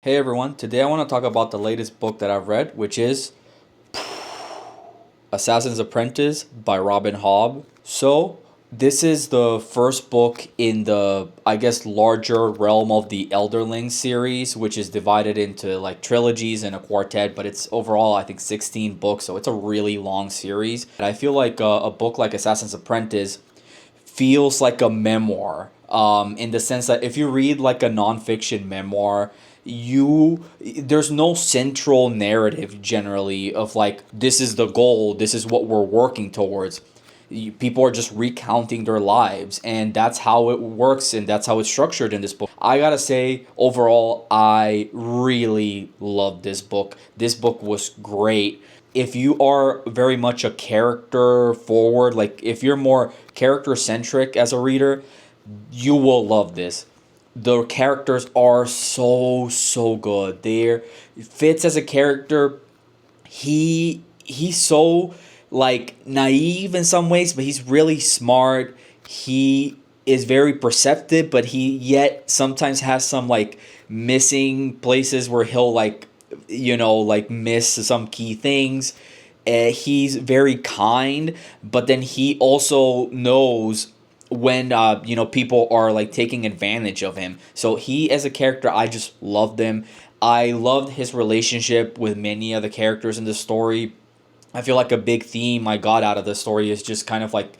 Hey everyone, today I want to talk about the latest book that I've read, which is Assassin's Apprentice by Robin Hobb. So, this is the first book in the, I guess, larger realm of the Elderling series, which is divided into like trilogies and a quartet, but it's overall, I think, 16 books, so it's a really long series. And I feel like a book like Assassin's Apprentice feels like a memoir, in the sense that if you read like a nonfiction memoir, there's no central narrative generally of like this is the goal, this is what we're working towards. People are just recounting their lives, and that's how it works, and that's how it's structured in this book. I gotta say, overall, I really loved this book. This book was great. If you are very much a character forward, like if you're more character centric as a reader, you will love this. The characters are so good. They're Fitz as a character, he's so like naive in some ways, but he's really smart. He is very perceptive, but he yet sometimes has some like missing places where he'll like like miss some key things. He's very kind, but then he also knows when people are like taking advantage of him. So he as a character, I just loved him. I loved his relationship with many of the characters in the story. I feel like a big theme I got out of the story is just kind of like,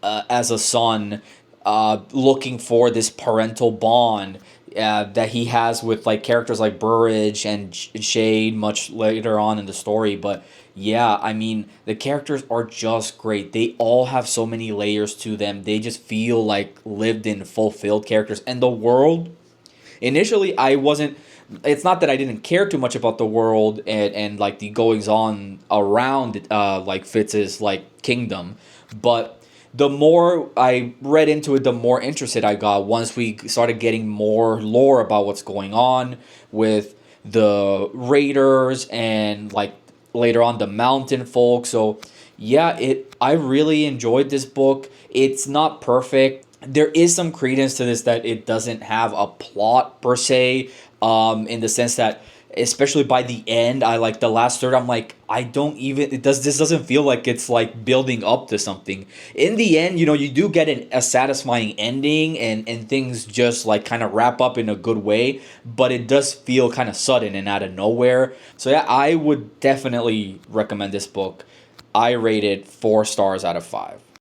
as a son, looking for this parental bond that he has with like characters like Burridge and Shade much later on in the story. But yeah, I mean, the characters are just great. They all have so many layers to them. They just feel like lived in, fulfilled characters. And the world, initially, I wasn't. It's not that I didn't care too much about the world and like the goings on around like Fitz's like kingdom, but the more I read into it, the more interested I got once we started getting more lore about what's going on with the raiders and like later on the mountain folk. So yeah, it I really enjoyed this book. It's not perfect. There is some credence to this that it doesn't have a plot per se, in the sense that especially by the end, I like the last third, I'm like, I don't even it does this doesn't feel like it's like building up to something. In the end, you do get a satisfying ending, and things just like kind of wrap up in a good way, but it does feel kind of sudden and out of nowhere. So yeah, I would definitely recommend this book. I rate it 4 stars out of 5.